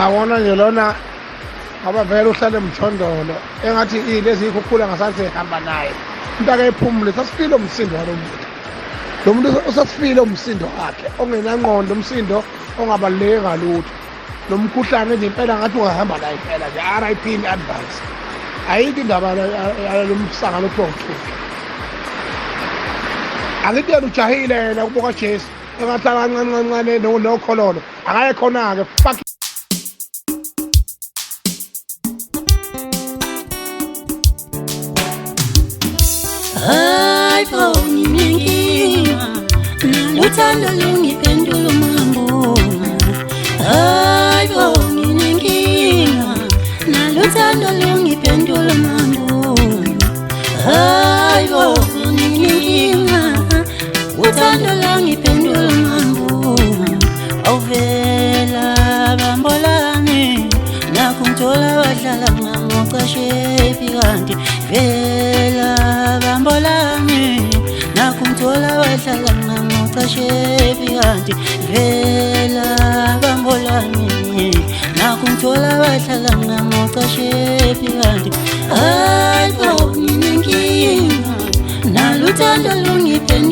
Awona nje lona ngoba vele uhlale emjondolo engathi ilezi ikhukhula ngasathi ehamba naye into ake iphumule sasifile umsindo walomuntu lo muntu usasifile umsindo wakhe ongenangqondo umsindo ongabaluleke ngalutho nomkhuhlane nje impela ngathi ungahamba naye impela nje RIP in advance ayikho indaba yalomsangano ophokuthuke angithi yena ujahile yena ukubuka Jesu engathi kancane nokhololo akaye khona-ke fuck. Hayi bo nginenkinga naluthando lungiphendula umhambo. Hayi bo nginenkinga naluthando lungiphendula umhambo. Hayi bo nginenkinga uthando lungiphendula umhambo. Awuvela bambolane nakungithola wadlala ngamoqashepi kanti vela bambolane nakungithola wadlala ngamoqashepi kanti vela bambolane nakungithola wadlala ngamoqashepi kanti hayi bo nginenkinga naluthando lungiphendula